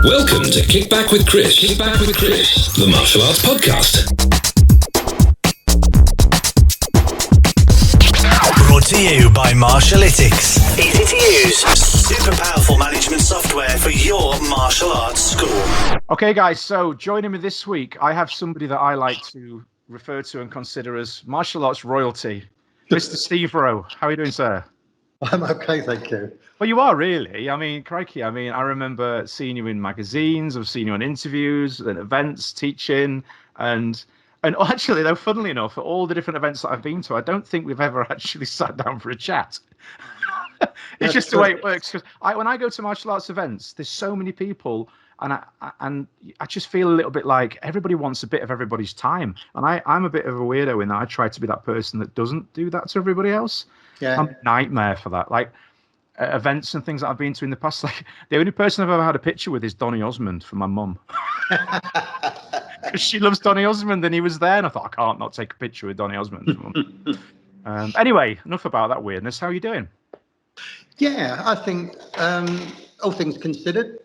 Welcome to Kick Back with Chris. Kick Back with Chris, the martial arts podcast. Brought to you by Martialytics. Easy to use, super powerful management software for your martial arts school. Okay, guys, so joining me this week, I have somebody that I like to refer to and consider as martial arts royalty, Mr. Steve Rowe. How are you doing, sir? I'm okay, thank you. Well, you are really. I mean, crikey. I mean, I remember seeing you in magazines. I've seen you on interviews and events, teaching, and actually, though, funnily enough, at all the different events that I've been to, I don't think we've ever actually sat down for a chat. It's just the way it works. Because when I go to martial arts events, there's so many people, and I just feel a little bit like everybody wants a bit of everybody's time, and I'm a bit of a weirdo in that I try to be that person that doesn't do that to everybody else. Yeah. I'm a nightmare for that. Like events and things that I've been to in the past, like the only person I've ever had a picture with is Donny Osmond for my mum. Because she loves Donny Osmond and he was there, and I thought, I can't not take a picture with Donny Osmond. Anyway, enough about that weirdness. How are you doing? Yeah, I think all things considered,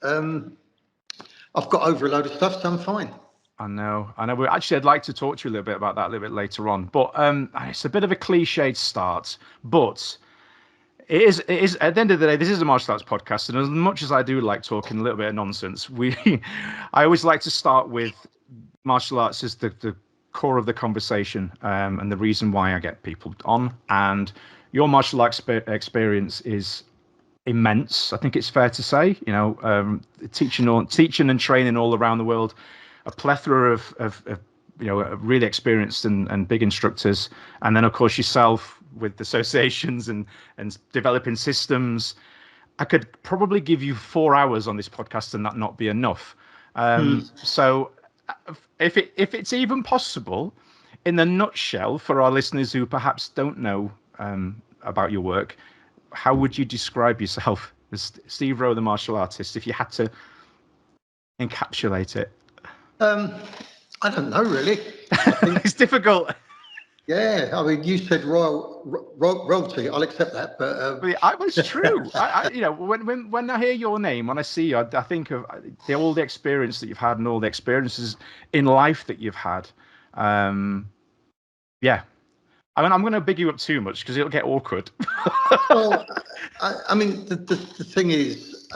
I've got over a load of stuff, so I'm fine. I know. Actually, I'd like to talk to you a little bit about that a little bit later on. But it's a bit of a cliched start. But it is. At the end of the day, this is a martial arts podcast, and as much as I do like talking a little bit of nonsense, I always like to start with martial arts as the core of the conversation, and the reason why I get people on. And your martial arts experience is immense. I think it's fair to say. You know, teaching and training all around the world. A plethora of really experienced and big instructors, and then of course yourself with associations and developing systems. I could probably give you 4 hours on this podcast and that not be enough. So if it's even possible, in a nutshell, for our listeners who perhaps don't know about your work, how would you describe yourself as Steve Rowe, the martial artist, if you had to encapsulate it? I don't know, really. It's difficult. Yeah, I mean, you said royalty. I'll accept that, but it's true. When I hear your name, when I see you, I think of all the experience that you've had and all the experiences in life that you've had. Yeah. I mean, I'm going to big you up too much because it'll get awkward. Well, I mean, the thing is,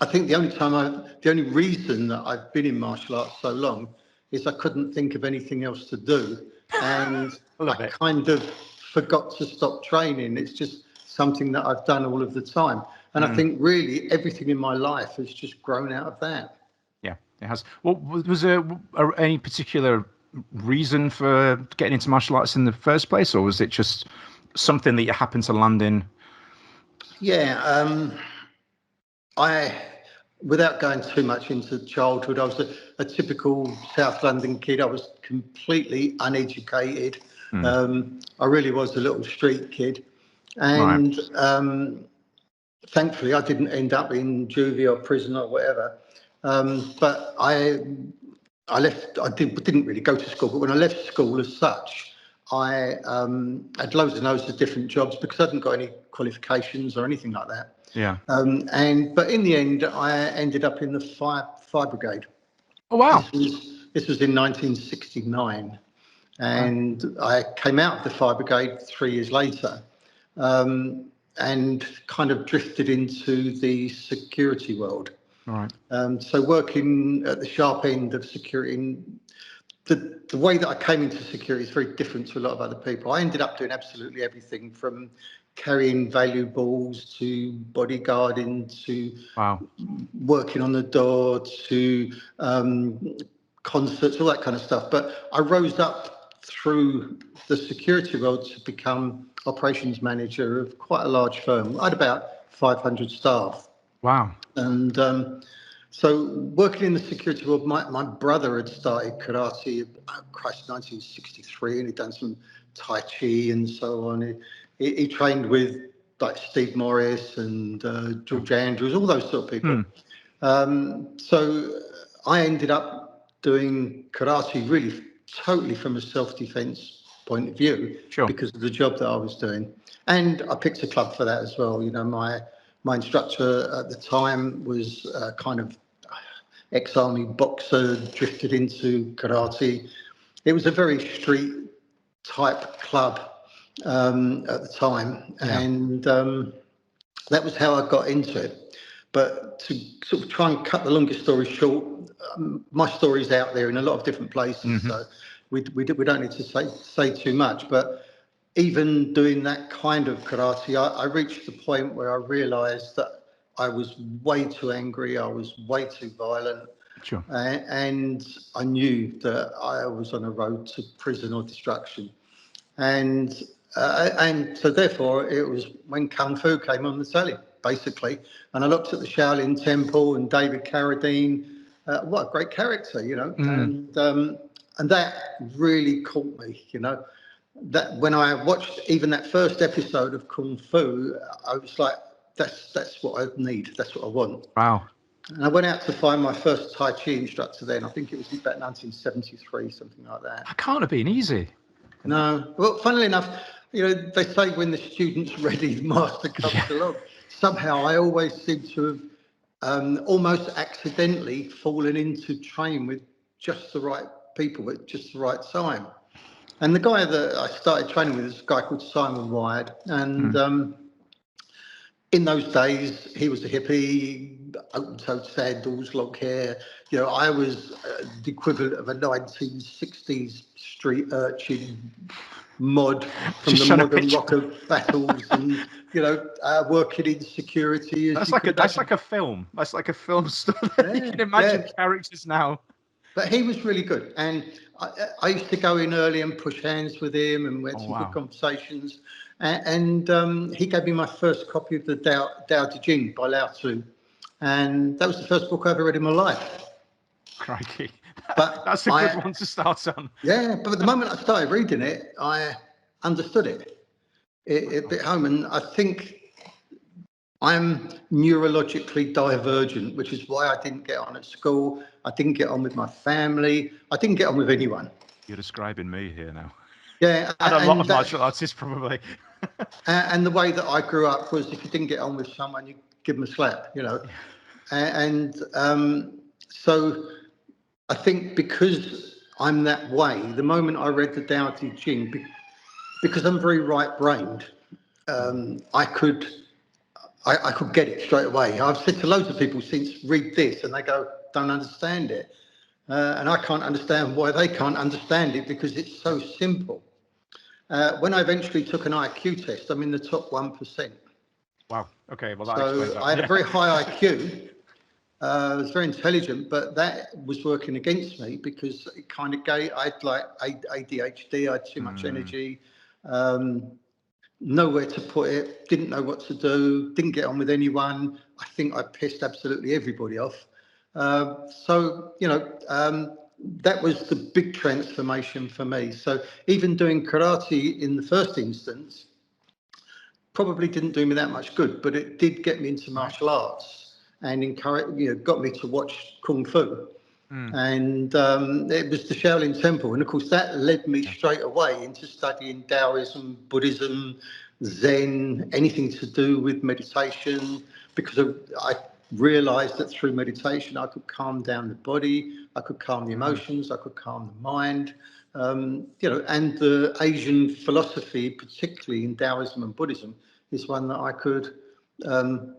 I think the only reason that I've been in martial arts so long is I couldn't think of anything else to do, and I kind of forgot to stop training. It's just something that I've done all of the time, and I think really everything in my life has just grown out of that. Yeah, it has. Well, was there any particular reason for getting into martial arts in the first place, or was it just something that you happened to land in? Yeah. Without going too much into childhood, I was a typical South London kid. I was completely uneducated. I really was a little street kid. And thankfully, I didn't end up in juvie or prison or whatever. But I left. I didn't really go to school. But when I left school as such, I had loads and loads of different jobs because I hadn't got any qualifications or anything like that. Yeah. But in the end, I ended up in the fire brigade. Oh wow! This was in 1969, and I came out of the fire brigade 3 years later, and kind of drifted into the security world. All right. So working at the sharp end of security. The way that I came into security is very different to a lot of other people. I ended up doing absolutely everything from carrying valuables to bodyguarding to working on the door to concerts, all that kind of stuff. But I rose up through the security world to become operations manager of quite a large firm. I had about 500 staff. Wow. And so working in the security world, my brother had started karate, 1963, and he'd done some Tai Chi and so on. He trained with like Steve Morris and George Andrews, all those sort of people. So I ended up doing karate really totally from a self-defense point of view, because of the job that I was doing. And I picked a club for that as well. You know, my My instructor at the time was kind of ex-army boxer, drifted into karate. It was a very street type club at the time, and that was how I got into it. But to sort of try and cut the longest story short, my story's out there in a lot of different places, so we don't need to say too much. But even doing that kind of karate, I reached the point where I realised that I was way too angry, I was way too violent, Sure. and I knew that I was on a road to prison or destruction. And so therefore it was when Kung Fu came on the telly, basically, and I looked at the Shaolin Temple and David Carradine. What a great character, and that really caught me, that when I watched even that first episode of Kung Fu, I was like, that's what I need, that's what I want. Wow. And I went out to find my first Tai Chi instructor then. I think it was about 1973, something like that. That can't have been easy. No. Well, funnily enough, they say when the student's ready, the master comes along. Somehow I always seem to have almost accidentally fallen into train with just the right people at just the right time. And the guy that I started training with is a guy called Simon Wyatt. And in those days, he was a hippie, open-toed sandals, long hair. I was the equivalent of a 1960s street urchin mod from the modern rocker battles, and working in security. That's like a film. That's like a film story. You can imagine characters now. But he was really good, and I used to go in early and push hands with him, and we had some good conversations. And he gave me my first copy of the Tao Te Ching by Lao Tzu, and that was the first book I ever read in my life. Crikey. But that's a good one to start on. Yeah, but the moment I started reading it, I understood it bit home, and I think I'm neurologically divergent, which is why I didn't get on at school. I didn't get on with my family. I didn't get on with anyone. You're describing me here now. Yeah, and a lot of martial artists probably. And the way that I grew up was, if you didn't get on with someone, you give them a slap, And so I think because I'm that way, the moment I read the Tao Te Ching, because I'm very right-brained, I could get it straight away. I've said to loads of people since, read this, and they go, don't understand it. And I can't understand why they can't understand it, because it's so simple. When I eventually took an IQ test, I'm in the top 1%. Wow. Okay. Well, that explains that. I had a very high IQ. I was very intelligent, but that was working against me, because it kind of I had like ADHD, I had too much energy, nowhere to put it, didn't know what to do, didn't get on with anyone. I think I pissed absolutely everybody off. That was the big transformation for me. So even doing karate in the first instance probably didn't do me that much good, but it did get me into martial arts and got me to watch Kung Fu. And it was the Shaolin Temple. And of course, that led me straight away into studying Taoism, Buddhism, Zen, anything to do with meditation, because I realized that through meditation, I could calm down the body, I could calm the emotions, I could calm the mind, and the Asian philosophy, particularly in Taoism and Buddhism, is one that I could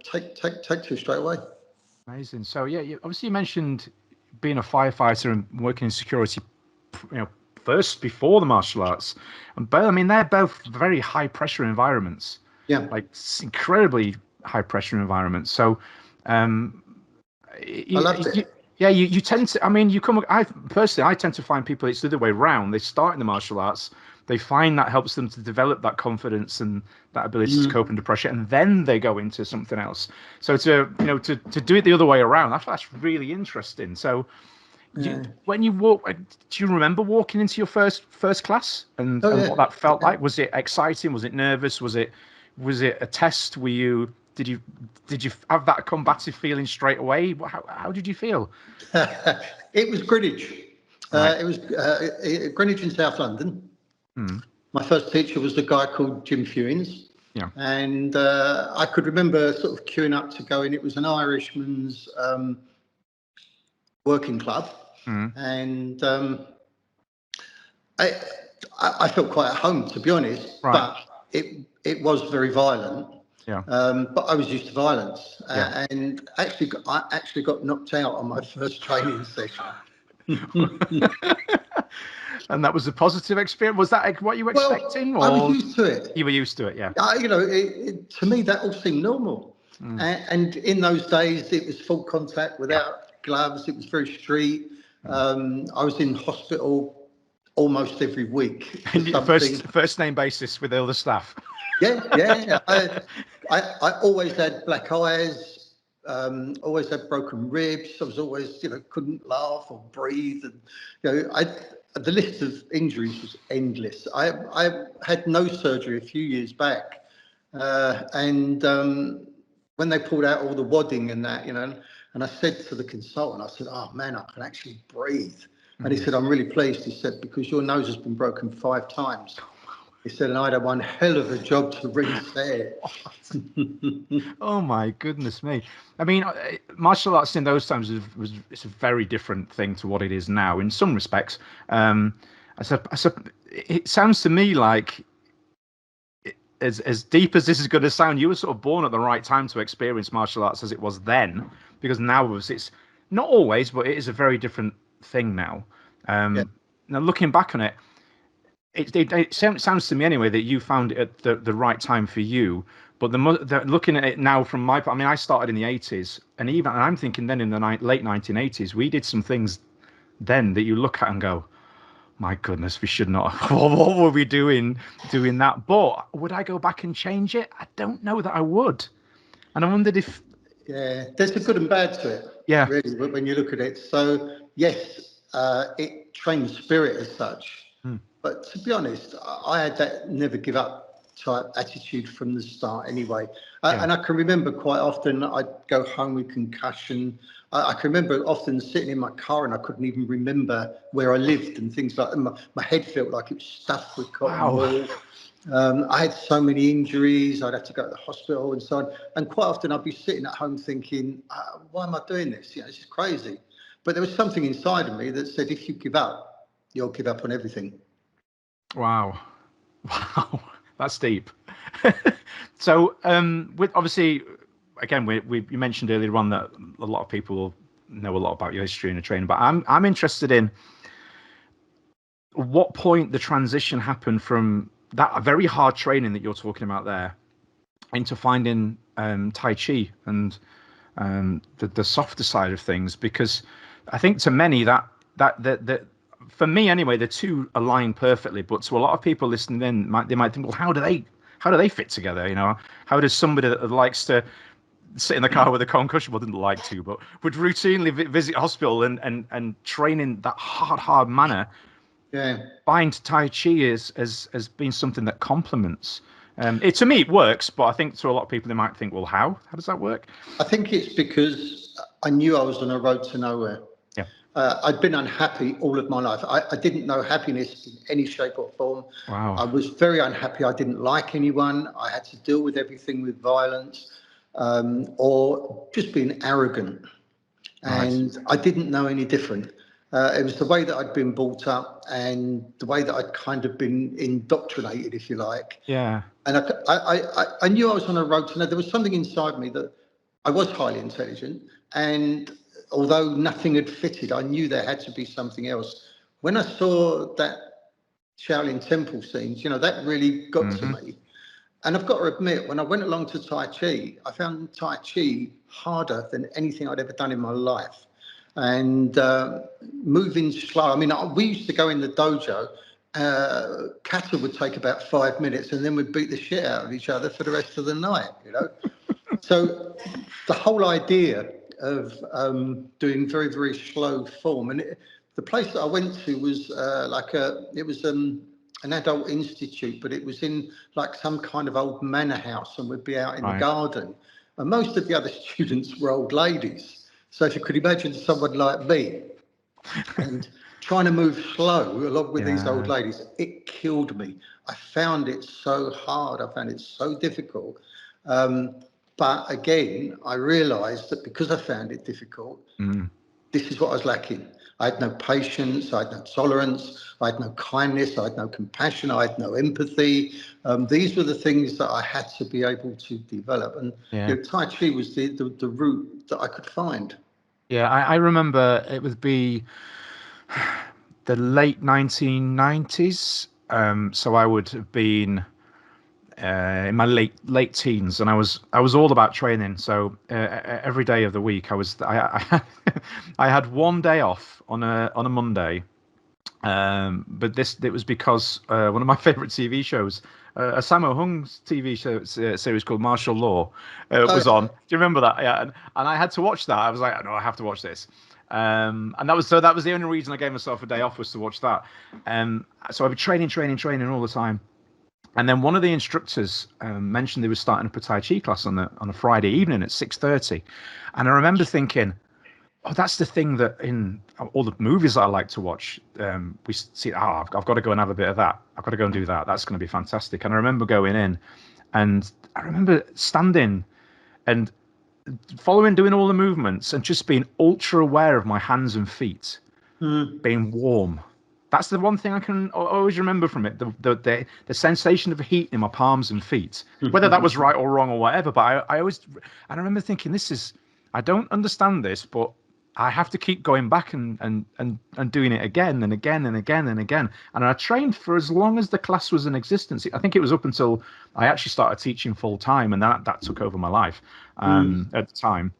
take to straight away. Amazing. So obviously you mentioned being a firefighter and working in security, first before the martial arts, and both, I mean, they're both very high pressure environments. Yeah, like incredibly high pressure environments. So, I loved it. You tend to. I mean, I tend to find people, it's the other way around. They start in the martial arts, they find that helps them to develop that confidence and that ability to cope under pressure, and then they go into something else. So to do it the other way around, that's really interesting. So, when you walk, do you remember walking into your first class and what that felt like? Was it exciting? Was it nervous? Was it a test? Did you have that combative feeling straight away? How did you feel? It was Greenwich. It was Greenwich in South London. My first teacher was a guy called Jim Fewings. Yeah. And I could remember sort of queuing up to go in. It was an Irishman's working club, and I, I felt quite at home, to be honest. Right. But it was very violent. Yeah. But I was used to violence, Yeah. and I actually got knocked out on my first training session. And that was a positive experience. Was that what you were expecting? Well, I was Or used to it. you were used to it, yeah. To me, that all seemed normal. And in those days, it was full contact without gloves. It was very street. I was in hospital almost every week for something. First name basis with all the staff. Yeah. I always had black eyes. Always had broken ribs. I was always, couldn't laugh or breathe, and the list of injuries was endless. I had no surgery a few years back, and when they pulled out all the wadding and that, and I said to the consultant, I said, "Oh man, I can actually breathe." And he said, "I'm really pleased." He said, "Because your nose has been broken 5 times." He said, "And I had one hell of a job to reset." Oh my goodness me! I mean, martial arts in those times it's a very different thing to what it is now in some respects. It sounds to me like, as deep as this is going to sound, you were sort of born at the right time to experience martial arts as it was then, because now it's not always, but it is a very different thing now. Now looking back on it. It sounds to me anyway that you found it at the right time for you. But looking at it now from my point, I mean, I started in the 80s, and I'm thinking then in the late 1980s, we did some things then that you look at and go, my goodness, we should not. What were we doing that? But would I go back and change it? I don't know that I would. And I wondered if... Yeah, there's a good and bad to it. Yeah. Really, when you look at it. So, yes, it trains spirit as such. But to be honest, I had that never give up type attitude from the start anyway. And I can remember quite often I'd go home with concussion. I can remember often sitting in my car and I couldn't even remember where I lived and things like that. My head felt like it was stuffed with cotton wool. I had so many injuries. I'd have to go to the hospital and so on. And quite often I'd be sitting at home thinking, why am I doing this? This is crazy. But there was something inside of me that said, if you give up, you'll give up on everything. Wow, that's deep. So, with obviously, again, you mentioned earlier on that a lot of people know a lot about your history and your training, but I'm interested in what point the transition happened from that very hard training that you're talking about there into finding Tai Chi and the softer side of things, because I think to many that for me anyway, the two align perfectly. But to a lot of people listening in, they might think, well, how do they fit together? How does somebody that likes to sit in the car with a concussion, well, didn't like to, but would routinely visit hospital and train in that hard manner, find Tai Chi as being something that complements. To me, it works, but I think to a lot of people, they might think, well, how does that work? I think it's because I knew I was on a road to nowhere. I'd been unhappy all of my life. I didn't know happiness in any shape or form. Wow. I was very unhappy. I didn't like anyone. I had to deal with everything with violence or just being arrogant. And I didn't know any different. It was the way that I'd been brought up and the way that I'd kind of been indoctrinated, if you like. Yeah. And I knew I was on a road to nowhere. There was something inside me that I was highly intelligent, and although nothing had fitted, I knew there had to be something else. When I saw that Shaolin Temple scenes, that really got to me. And I've got to admit, when I went along to Tai Chi, I found Tai Chi harder than anything I'd ever done in my life. And moving slow. I mean, we used to go in the dojo. Kata would take about 5 minutes, and then we'd beat the shit out of each other for the rest of the night. So the whole idea of doing very, very slow form, and the place that I went to was an adult institute, but it was in like some kind of old manor house, and we'd be out in the garden, and most of the other students were old ladies. So if you could imagine someone like me, and trying to move slow along with these old Yeah. ladies, it killed me. I found it so hard. I found it so difficult. But again, I realised that because I found it difficult, this is what I was lacking. I had no patience, I had no tolerance, I had no kindness, I had no compassion, I had no empathy. These were the things that I had to be able to develop. And Yeah. Tai Chi was the route that I could find. Yeah, I remember it would be the late 1990s. So I would have been in my late teens, and I was all about training. So every day of the week, I had one day off on a Monday. But it was because one of my favorite TV shows, a Sammo Hung's TV show series called Martial Law, was on. Do you remember that? Yeah, and I had to watch that. I was like, no, I have to watch this. And that was the only reason I gave myself a day off, was to watch that. So I'd be training all the time. And then one of the instructors mentioned they were starting up a Tai Chi class on a Friday evening at 6:30, and I remember thinking, oh, that's the thing that in all the movies that I like to watch, we see, I've got to go and have a bit of that. I've got to go and do that. That's going to be fantastic. And I remember going in, and I remember standing and doing all the movements and just being ultra aware of my hands and feet being warm. That's the one thing I can always remember from it, the sensation of heat in my palms and feet, whether that was right or wrong or whatever. But I remember thinking, I don't understand this, but I have to keep going back and doing it again and again and again and again. And I trained for as long as the class was in existence. I think it was up until I actually started teaching full time, and that took over my life at the time.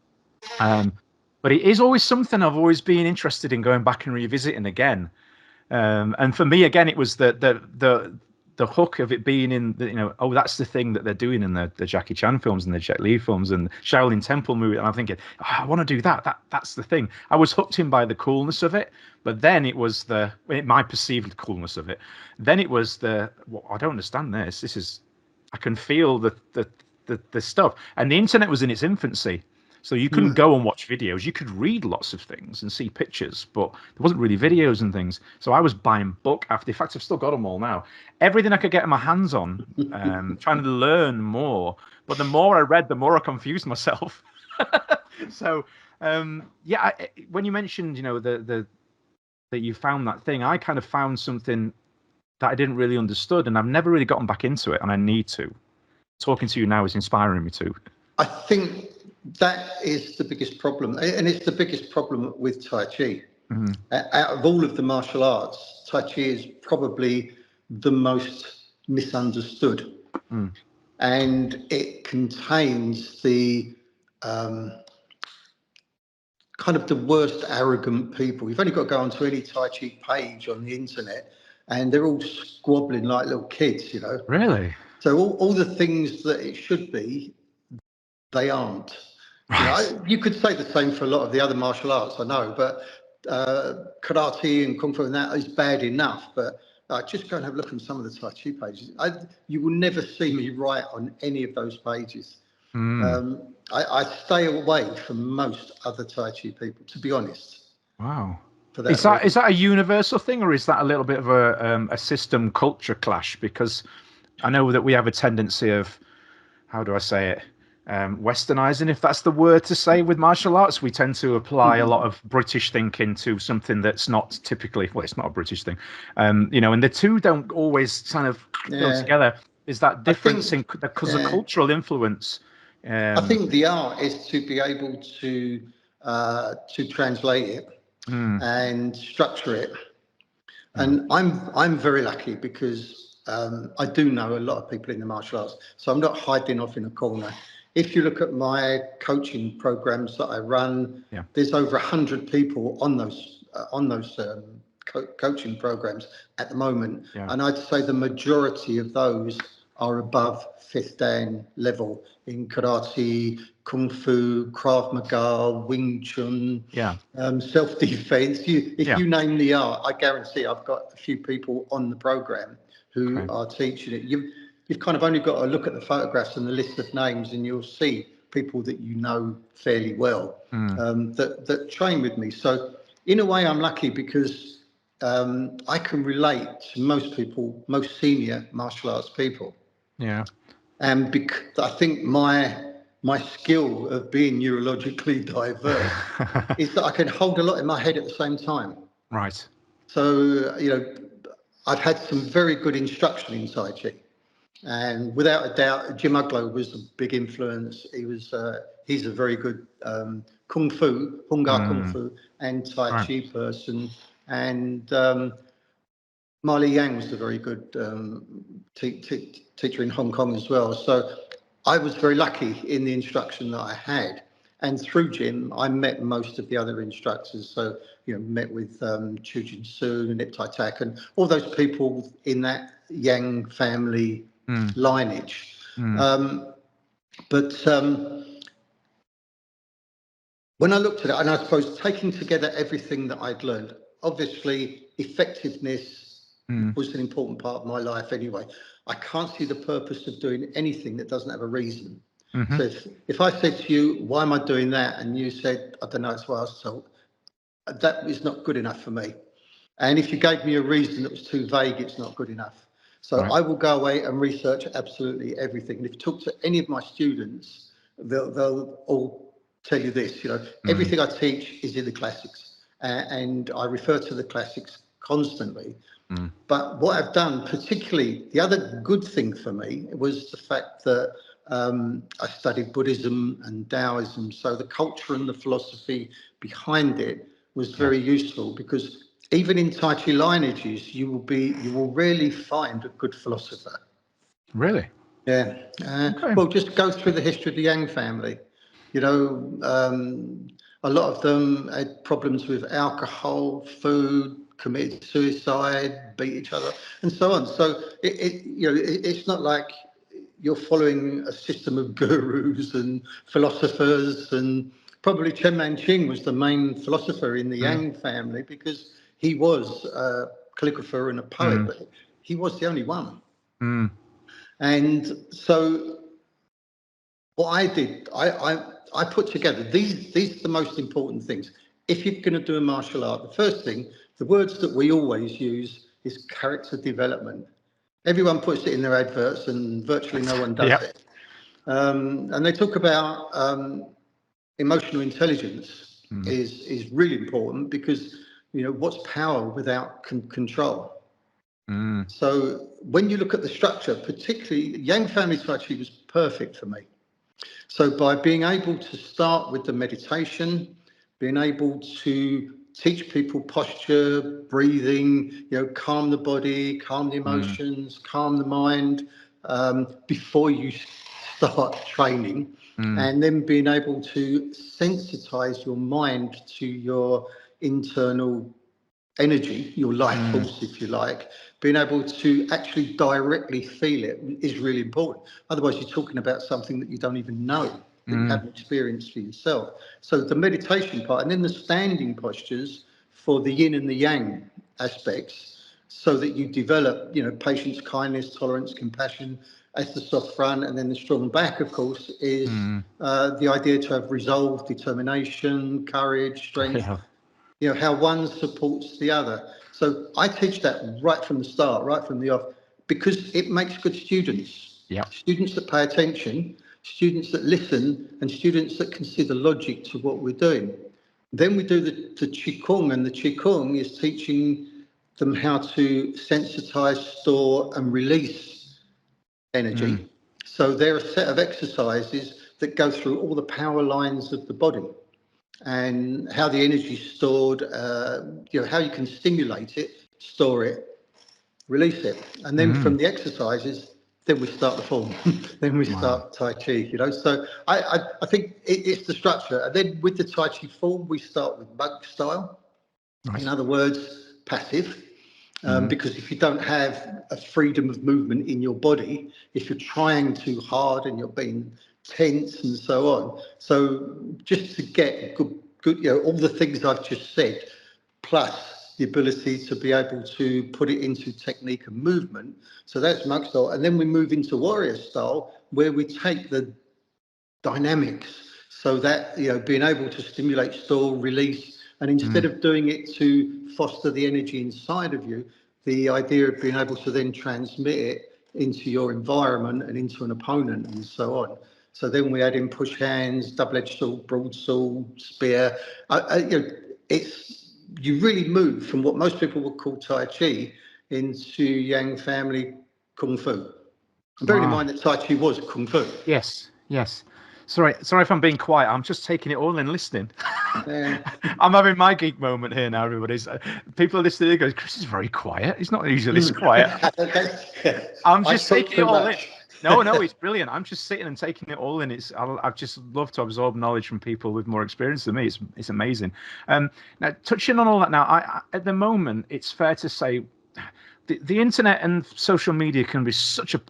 But it is always something I've always been interested in going back and revisiting again. And for me, again, it was the hook of it being in oh, that's the thing that they're doing in the Jackie Chan films and the Jet Li films and Shaolin Temple movie. And I'm thinking, oh, I want to do that. That's the thing. I was hooked in by the coolness of it, but then it was my perceived coolness of it. Then it was I don't understand this. I can feel the stuff. And the internet was in its infancy. So you couldn't go and watch videos. You could read lots of things and see pictures, but there wasn't really videos and things. So I was buying book after. In fact, I've still got them all now. Everything I could get my hands on, trying to learn more. But the more I read, the more I confused myself. So yeah, when you mentioned, that you found that thing, I kind of found something that I didn't really understood, and I've never really gotten back into it, and I need to. Talking to you now is inspiring me to. I think that is the biggest problem, and it's the biggest problem with Tai Chi. Out of all of the martial arts, Tai Chi is probably the most misunderstood, and it contains the kind of the worst arrogant people. You've only got to go onto any Tai Chi page on the internet, and they're all squabbling like little kids, Really? So all the things that it should be, they aren't. Right. You could say the same for a lot of the other martial arts, I know, but karate and kung fu and that is bad enough. But just go and have a look at some of the Tai Chi pages. You will never see me write on any of those pages. I stay away from most other Tai Chi people, to be honest. Wow. For that Is that reason. a universal thing, or is that a little bit of a system culture clash? Because I know that we have a tendency of, how do I say it, westernizing, if that's the word to say, with martial arts. We tend to apply a lot of British thinking to something that's not typically, well, it's not a British thing, and the two don't always kind of go together. Is that difference because of cultural influence? I think the art is to be able to translate it and structure it. And I'm very lucky because I do know a lot of people in the martial arts, so I'm not hiding off in a corner. If you look at my coaching programs that I run, there's over 100 people on those coaching programs at the moment, and I'd say the majority of those are above 5th Dan level in karate, kung fu, Krav Maga, Wing Chun, self-defense. If you name the art, I guarantee I've got a few people on the program who are teaching it. You've kind of only got to look at the photographs and the list of names, and you'll see people that you know fairly well that train with me. So in a way, I'm lucky because I can relate to most people, most senior martial arts people. Yeah. And I think my skill of being neurologically diverse is that I can hold a lot in my head at the same time. Right. So, I've had some very good instruction in Tai Chi. And without a doubt, Jim Uglow was a big influence. He's a very good Kung Fu, Hungar Kung Fu, and Tai Chi person. And Marley Yang was a very good teacher in Hong Kong as well. So I was very lucky in the instruction that I had. And through Jim, I met most of the other instructors. So, met with Chu Jin Soon and Nip Tai Tak and all those people in that Yang family lineage. But when I looked at it, and I suppose taking together everything that I'd learned, obviously effectiveness was an important part of my life anyway. I can't see the purpose of doing anything that doesn't have a reason. So if I said to you, why am I doing that? And you said, I don't know, it's what I was told. That is not good enough for me. And if you gave me a reason that was too vague, it's not good enough. So I will go away and research absolutely everything. And if you talk to any of my students, they'll all tell you this, everything I teach is in the classics. And I refer to the classics constantly. But what I've done, particularly, the other good thing for me was the fact that I studied Buddhism and Taoism. So the culture and the philosophy behind it was very useful, because even in Tai Chi lineages, you will rarely find a good philosopher. Really? Yeah. Well, just go through the history of the Yang family. A lot of them had problems with alcohol, food, committed suicide, beat each other, and so on. So it's not like you're following a system of gurus and philosophers. And probably Chen Manqing was the main philosopher in the Yang family, because he was a calligrapher and a poet, but he was the only one. And so what I did, I put together these are the most important things. If you're going to do a martial art, the first thing, the words that we always use is character development. Everyone puts it in their adverts and virtually no one does it. And they talk about emotional intelligence is really important, because, what's power without control? So when you look at the structure, particularly Yang family Tai Chi was perfect for me. So by being able to start with the meditation, being able to teach people posture, breathing, calm the body, calm the emotions, calm the mind before you start training, and then being able to sensitize your mind to your internal energy, your life force, if you like, being able to actually directly feel it is really important. Otherwise, you're talking about something that you don't even know, that you haven't experienced for yourself. So the meditation part, and then the standing postures for the yin and the yang aspects, so that you develop, patience, kindness, tolerance, compassion as the soft front, and then the strong back, of course, is the idea to have resolve, determination, courage, strength. How one supports the other. So I teach that right from the start, right from the off, because it makes good students. Students that pay attention, students that listen, and students that consider logic to what we're doing. Then we do the Qigong, and the Qigong is teaching them how to sensitize, store, and release energy. So there are a set of exercises that go through all the power lines of the body, and how the energy is stored, how you can stimulate it, store it, release it. And then from the exercises, then we start the form. Then we start Tai Chi, So I think it's the structure. And then with the Tai Chi form, we start with monk style. In other words, passive. Because if you don't have a freedom of movement in your body, if you're trying too hard and you're being tense and so on. So just to get good, all the things I've just said, plus the ability to be able to put it into technique and movement. So that's monk style. And then we move into warrior style, where we take the dynamics, so that, being able to stimulate, store, release, And instead of doing it to foster the energy inside of you, the idea of being able to then transmit it into your environment and into an opponent and so on. So then we add in push hands, double-edged sword, broadsword, spear. You really move from what most people would call Tai Chi into Yang family Kung Fu. And bearing in mind that Tai Chi was Kung Fu. Yes. Sorry if I'm being quiet. I'm just taking it all in, listening. Yeah. I'm having my geek moment here now, everybody's. People listening, they go, Chris is very quiet. He's not usually this quiet. I'm just taking it all in. No, it's brilliant. I'm just sitting and taking it all in. I just love to absorb knowledge from people with more experience than me. It's amazing. Now, touching on all that now, I at the moment, it's fair to say the internet and social media can be such a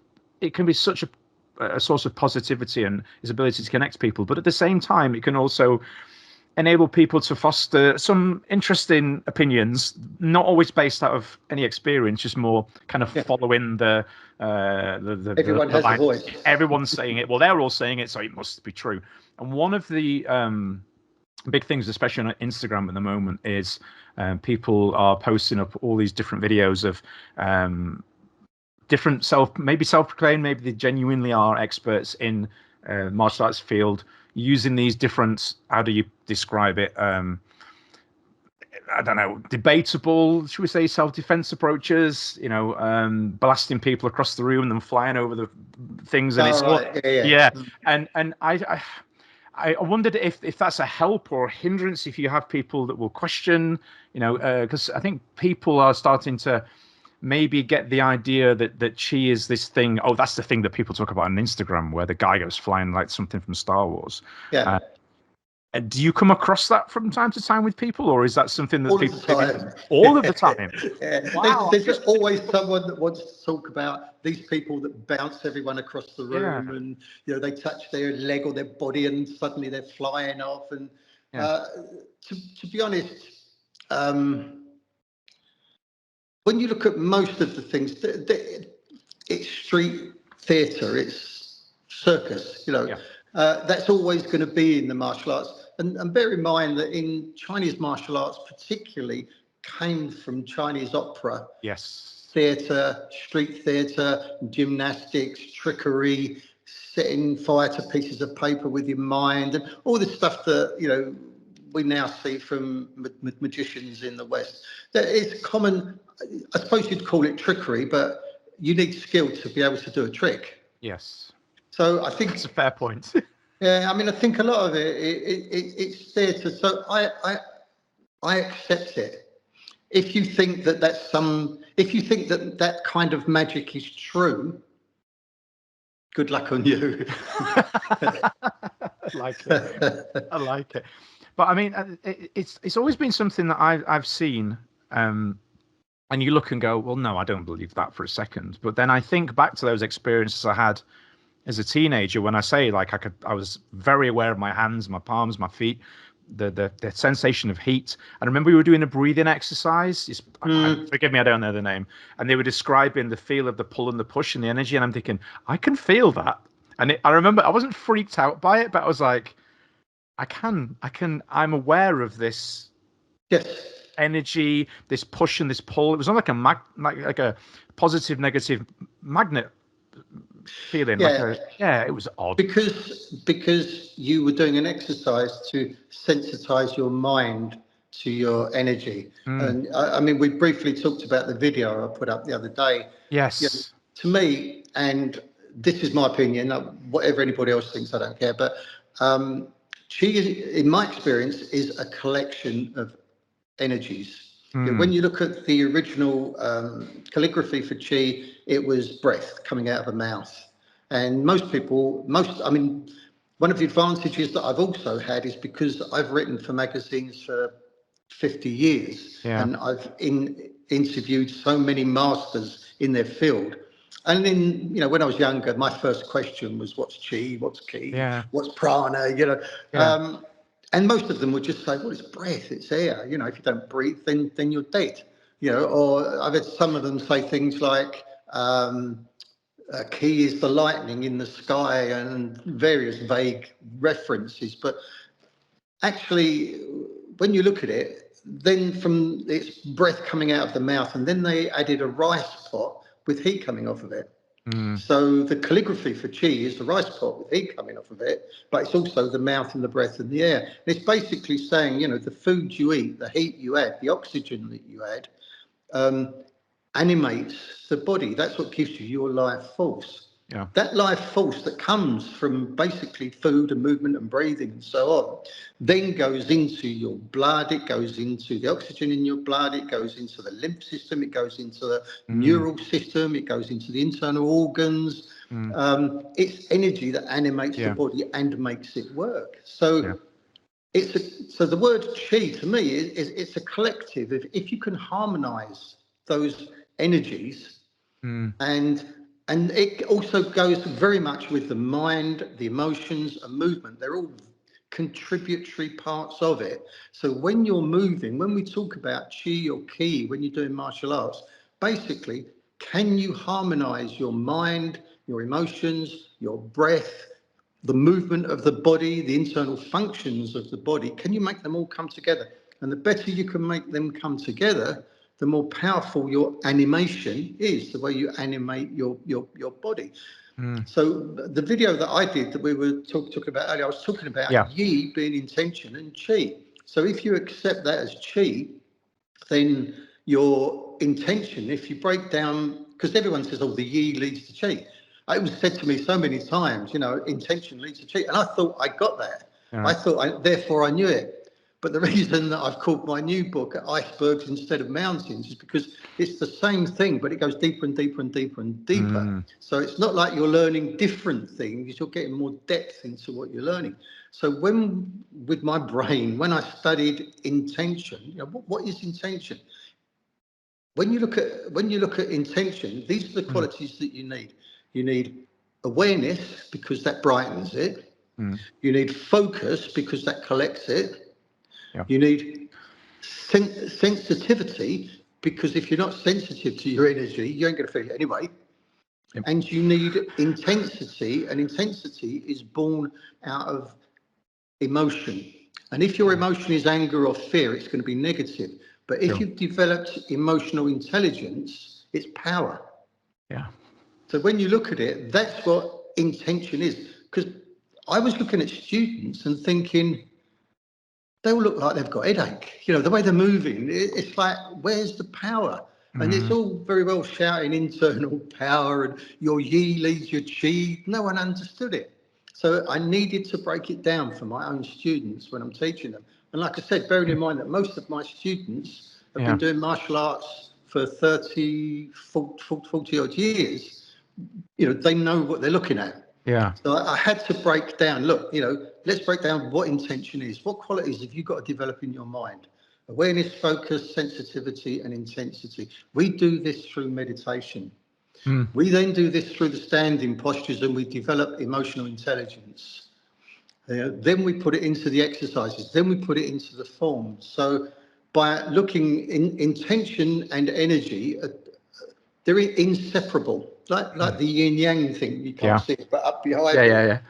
source of positivity and its ability to connect people. But at the same time, it can also enable people to foster some interesting opinions, not always based out of any experience, just more kind of following the Everyone has a voice. Everyone's saying it. Well, they're all saying it, so it must be true. And one of the big things, especially on Instagram at the moment, is people are posting up all these different videos of different self-proclaimed, maybe they genuinely are experts in martial arts field, using these different, how do you describe it? I don't know, debatable, should we say, self-defense approaches, blasting people across the room and then flying over the things. And And I wondered if that's a help or a hindrance, if you have people that will question, because I think people are starting to maybe get the idea that chi is this thing. Oh, that's the thing that people talk about on Instagram, where the guy goes flying like something from Star Wars. Yeah. Do you come across that from time to time with people, or is that something that all people the time? All of the time? Yeah. Wow. There's just always someone that wants to talk about these people that bounce everyone across the room, and they touch their leg or their body, and suddenly they're flying off. And to be honest, when you look at most of the things, it's street theatre, it's circus, that's always going to be in the martial arts. And bear in mind that in Chinese martial arts particularly came from Chinese opera, theatre, street theatre, gymnastics, trickery, setting fire to pieces of paper with your mind, and all the stuff that, we now see from magicians in the West. That is common. I suppose you'd call it trickery, but you need skill to be able to do a trick. Yes. So I think it's a fair point. Yeah, I mean, I think a lot of it's theatre. So I accept it. If you think if you think that kind of magic is true, good luck on you. I like it. But I mean, it's always been something that I've seen, and you look and go, well, no, I don't believe that for a second. But then I think back to those experiences I had as a teenager, when I say I was very aware of my hands, my palms, my feet, the sensation of heat. I remember we were doing a breathing exercise. Forgive me, I don't know the name. And they were describing the feel of the pull and the push and the energy. And I'm thinking, I can feel that. And I remember I wasn't freaked out by it, but I was like, I'm aware of this energy, this push and this pull. It was not like a positive, negative magnet feeling. It was odd. Because you were doing an exercise to sensitize your mind to your energy. And I mean, we briefly talked about the video I put up the other day. Yes. To me, and this is my opinion, whatever anybody else thinks, I don't care, but chi, in my experience, is a collection of energies. When you look at the original calligraphy for chi, it was breath coming out of a mouth. And I mean, one of the advantages that I've also had is because I've written for magazines for 50 years, and I've interviewed so many masters in their field. And then, when I was younger, my first question was, what's chi, what's ki, what's prana, and most of them would just say, well, it's breath, it's air. If you don't breathe, then you're dead. Or I've had some of them say things like, ki is the lightning in the sky, and various vague references. But actually, when you look at it, then from its breath coming out of the mouth, and then they added a rice pot with heat coming off of it. So the calligraphy for chi is the rice pot with heat coming off of it, but it's also the mouth and the breath and the air. And it's basically saying, the food you eat, the heat you add, the oxygen that you add, animates the body. That's what gives you your life force. Yeah. That life force that comes from basically food and movement and breathing and so on, then goes into your blood, it goes into the oxygen in your blood, it goes into the lymph system, it goes into the neural system, it goes into the internal organs. It's energy that animates the body and makes it work. So so the word chi to me is it's a collective. If you can harmonize those energies, and it also goes very much with the mind, the emotions and movement. They're all contributory parts of it. So when you're moving, when we talk about chi or ki, when you're doing martial arts, basically, can you harmonize your mind, your emotions, your breath, the movement of the body, the internal functions of the body? Can you make them all come together? And the better you can make them come together, the more powerful your animation is, the way you animate your body. So the video that I did that we were talking about earlier, I was talking about yi being intention and chi. So if you accept that as chi, then your intention, if you break down, because everyone says, oh, the yi leads to chi. It was said to me so many times, intention leads to chi. And I thought I got that. I thought, therefore I knew it. But the reason that I've called my new book Icebergs Instead of Mountains is because it's the same thing, but it goes deeper and deeper and deeper and deeper. So it's not like you're learning different things, you're getting more depth into what you're learning. So with my brain, when I studied intention, what is intention? When you look at intention, these are the qualities that you need. You need awareness because that brightens it. You need focus because that collects it. You need sensitivity because if you're not sensitive to your energy, you ain't going to feel it anyway. And you need intensity, and intensity is born out of emotion. And if your emotion is anger or fear, it's going to be negative. But if you've developed emotional intelligence, it's power. Yeah. So when you look at it, that's what intention is. Because I was looking at students and thinking, they all look like they've got a headache. The way they're moving, it's like, where's the power? And it's all very well shouting internal power and your yi leads your chi. No one understood it. So I needed to break it down for my own students when I'm teaching them. And like I said, bearing in mind that most of my students have been doing martial arts for 40 odd years, they know what they're looking at. Yeah. So I had to break down, look, let's break down what intention is. What qualities have you got to develop in your mind? Awareness, focus, sensitivity, and intensity. We do this through meditation. We then do this through the standing postures, and we develop emotional intelligence. Then we put it into the exercises. Then we put it into the forms. So by looking in intention and energy, they're inseparable, like the yin yang thing. You can't see it, but up behind it.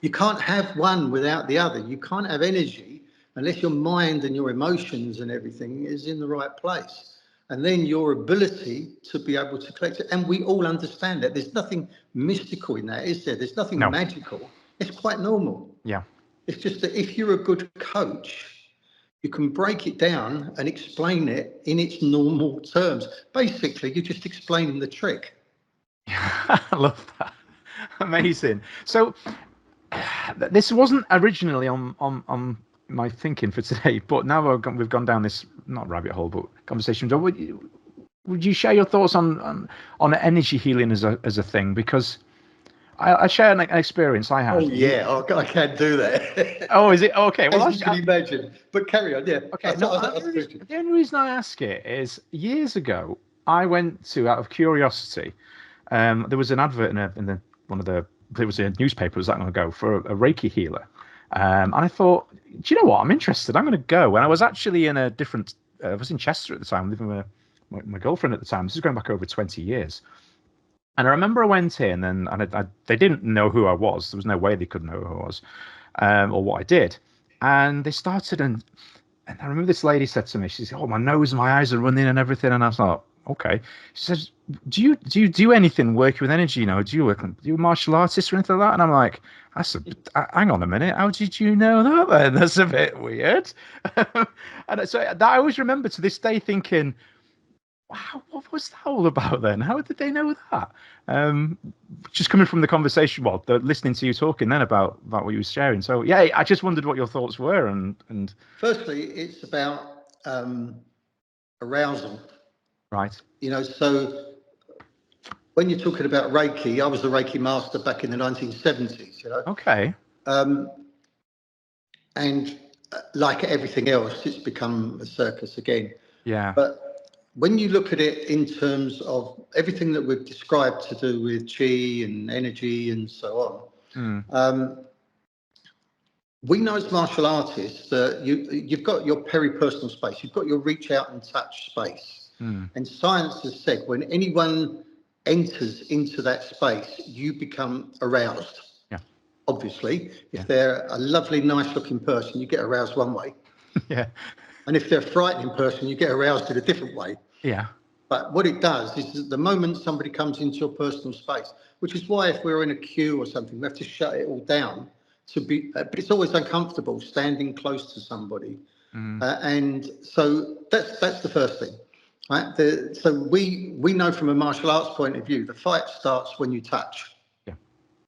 You can't have one without the other. You can't have energy unless your mind and your emotions and everything is in the right place. And then your ability to be able to collect it. And we all understand that. There's nothing mystical in that, is there? There's nothing magical. It's quite normal. Yeah. It's just that if you're a good coach, you can break it down and explain it in its normal terms. Basically, you're just explaining the trick. I love that. Amazing. So this wasn't originally on my thinking for today, but now we've gone down this, not rabbit hole, but conversation. Would you share your thoughts on energy healing as a thing? Because I share an experience I had. Oh yeah, I can't do that. Oh, is it okay? Well, as you can imagine. But carry on, yeah. Okay. The only reason I ask it is years ago I went to, out of curiosity, there was an advert in it was a newspaper, it was that long ago, for a Reiki healer. And I thought, do you know what? I'm interested. I'm going to go. And I was actually in I was in Chester at the time, living with my girlfriend at the time. This is going back over 20 years. And I remember I went in and they didn't know who I was. There was no way they could know who I was or what I did. And they started, and And I remember this lady said to me, she said, "Oh, my nose and my eyes are running and everything." And I was like, "Okay." She says, "Do you do anything working with energy? Do you a martial artist or anything like that?" And I'm like, hang on a minute. How did you know that then? That's a bit weird." And so that I always remember to this day thinking, wow, what was that all about then? How did they know that? Just coming from the conversation, listening to you talking then about what you were sharing. So yeah, I just wondered what your thoughts were, and Firstly, it's about arousal. right, So when you're talking about Reiki, I was a Reiki master back in the 1970s. okay, Um, and like everything else, it's become a circus again. yeah, But when you look at it in terms of everything that we've described to do with chi and energy and so mm, on, we know as martial artists that you've got your peripersonal space, you've got your reach out and touch space. mm, And science has said when anyone enters into that space, you become aroused. yeah, Obviously, yeah, if they're a lovely, nice looking person, you get aroused one way. yeah, And if they're a frightening person, you get aroused in a different way. yeah, But what it does is that the moment somebody comes into your personal space, which is why if we're in a queue or something, we have to shut it all down but it's always uncomfortable standing close to somebody. mm, And so that's the first thing, right? So we know from a martial arts point of view, the fight starts when you touch. yeah,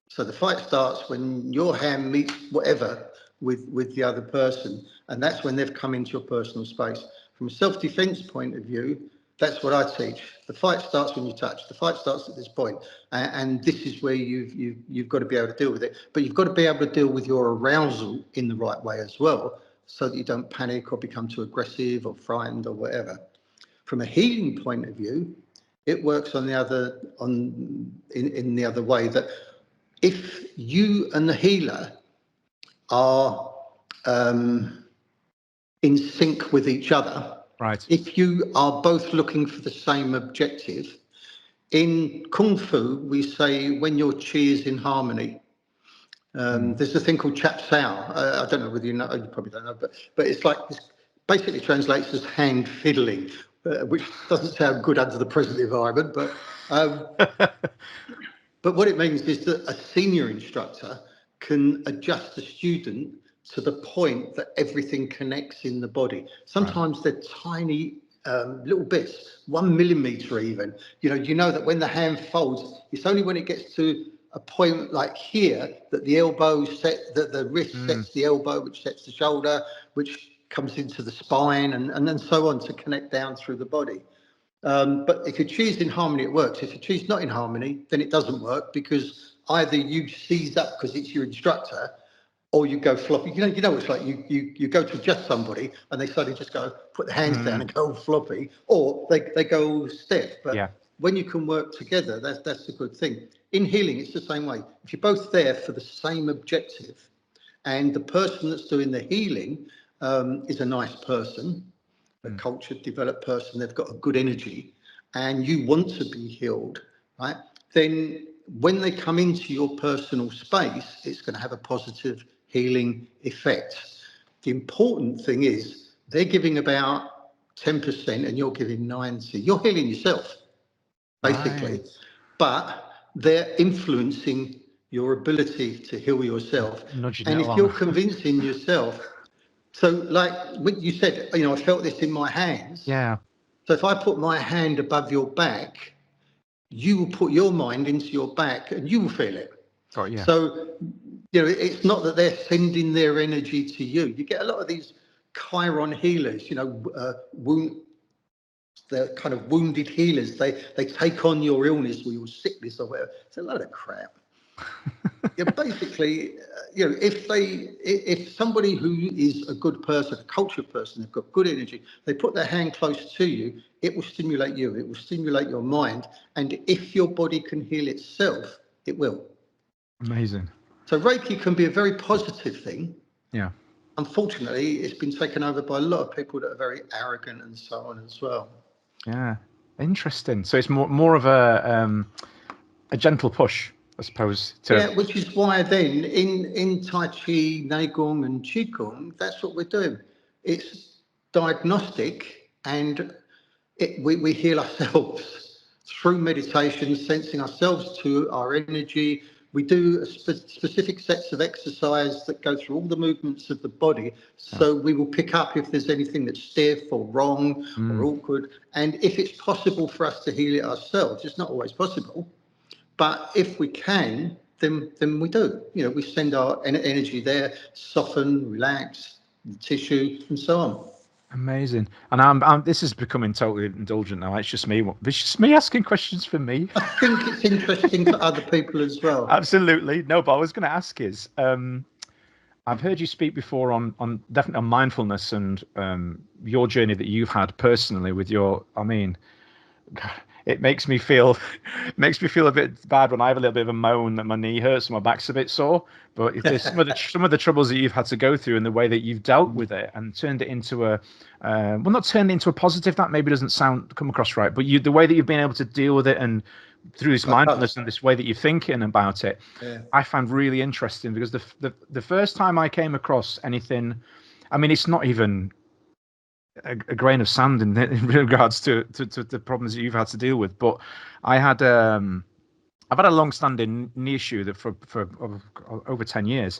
So the fight starts when your hand meets whatever with the other person, and that's when they've come into your personal space. From a self-defense point of view, that's what I teach. The fight starts when you touch. The fight starts at this point, and this is where you've got to be able to deal with it. But you've got to be able to deal with your arousal in the right way as well, so that you don't panic or become too aggressive or frightened or whatever. From a healing point of view, it works in the other way, that if you and the healer are in sync with each other, right, if you are both looking for the same objective, in Kung Fu, we say when your chi is in harmony. There's a thing called Chap Sao. I don't know whether you know, you probably don't know, but it's like, this basically translates as hand fiddling, which doesn't sound good under the present environment, but what it means is that a senior instructor can adjust the student to the point that everything connects in the body. right, Sometimes they're tiny little bits, 1 millimeter even. You know that when the hand folds, it's only when it gets to a point like here that the elbow that the wrist mm, sets the elbow, which sets the shoulder, which comes into the spine, and then so on to connect down through the body. But if your chi's in harmony, it works. If your chi's not in harmony, then it doesn't work, because either you seize up because it's your instructor, or you go floppy. It's like you go to adjust somebody and they suddenly just go put the hands down mm, and go all floppy, or they go all stiff. yeah, But when you can work together, that's a good thing. In healing, it's the same way. If you're both there for the same objective, and the person that's doing the healing is a nice person, a mm, cultured, developed person, they've got a good energy, and you want to be healed, right? Then when they come into your personal space, it's going to have a positive healing effect. The important thing is they're giving about 10% and you're giving 90%. You're healing yourself, basically, right, but they're influencing your ability to heal yourself. nudging it And if you're along. convincing yourself, so like what you said, I felt this in my hands. Yeah, So if I put my hand above your back, you will put your mind into your back and you will feel it. got you. So, it's not that they're sending their energy to you. You get a lot of these Chiron healers, they're kind of wounded healers. They take on your illness or your sickness or whatever. It's a load of crap. Basically, if somebody who is a good person, a cultured person, they've got good energy, they put their hand close to you, it will stimulate you. It will stimulate your mind. And if your body can heal itself, it will. Amazing. So Reiki can be a very positive thing. Yeah. Unfortunately, it's been taken over by a lot of people that are very arrogant and so on as well. Yeah. Interesting. So it's more of a gentle push, I suppose. Yeah, which is why then in Tai Chi, Neigong and Qigong, that's what we're doing. It's diagnostic, and we heal ourselves through meditation, sensing ourselves to our energy. We do specific sets of exercise that go through all the movements of the body. So we will pick up if there's anything that's stiff or wrong or awkward. And if it's possible for us to heal it ourselves, it's not always possible. But if we can, then we do. We send our energy there, soften, relax the tissue, and so on. Amazing. And I'm this is becoming totally indulgent now. It's just me asking questions for me. I think it's interesting for other people as well. Absolutely. No, but I was going to ask is, I've heard you speak before on definitely on mindfulness and your journey that you've had personally with your, God, it makes me feel a bit bad when I have a little bit of a moan that my knee hurts and my back's a bit sore. But if there's some of the troubles that you've had to go through and the way that you've dealt with it and turned it into not turned it into a positive, that maybe doesn't come across right, but the way that you've been able to deal with it and through this mindfulness and this way that you're thinking about it, I found really interesting, because the first time I came across anything, it's not even a grain of sand in regards to the problems that you've had to deal with, but I've had a long-standing knee issue that for over 10 years,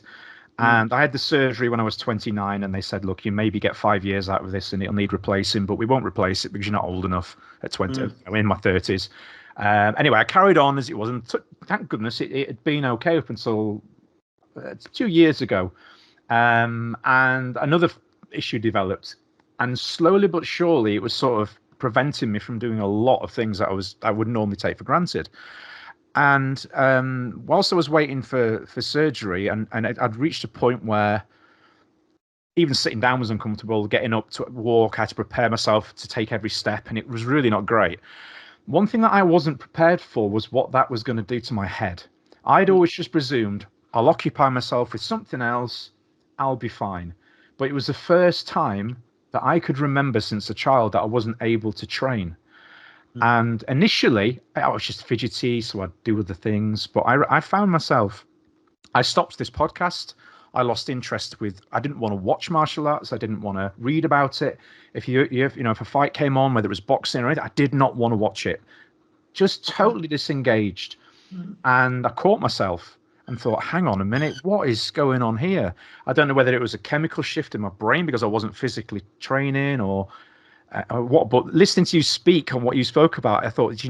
and I had the surgery when I was 29, and they said, look, you maybe get 5 years out of this and it'll need replacing, but we won't replace it because you're not old enough at 20. I'm in my 30s. Anyway, I carried on as it was, and thank goodness it had been okay up until 2 years ago, and another issue developed. And slowly but surely, it was sort of preventing me from doing a lot of things that I would normally take for granted. And whilst I was waiting for surgery, and I'd reached a point where even sitting down was uncomfortable, getting up to walk, I had to prepare myself to take every step, and it was really not great. One thing that I wasn't prepared for was what that was going to do to my head. I'd always just presumed I'll occupy myself with something else, I'll be fine. But it was the first time that I could remember since a child that I wasn't able to train. And initially, I was just fidgety, so I'd do other things. But I found myself, I stopped this podcast. I lost interest I didn't want to watch martial arts. I didn't want to read about it. If if a fight came on, whether it was boxing or anything, I did not want to watch it. Just totally disengaged. And I caught myself and thought, hang on a minute, what is going on here? I don't know whether it was a chemical shift in my brain because I wasn't physically training or what, but listening to you speak on what you spoke about, I thought,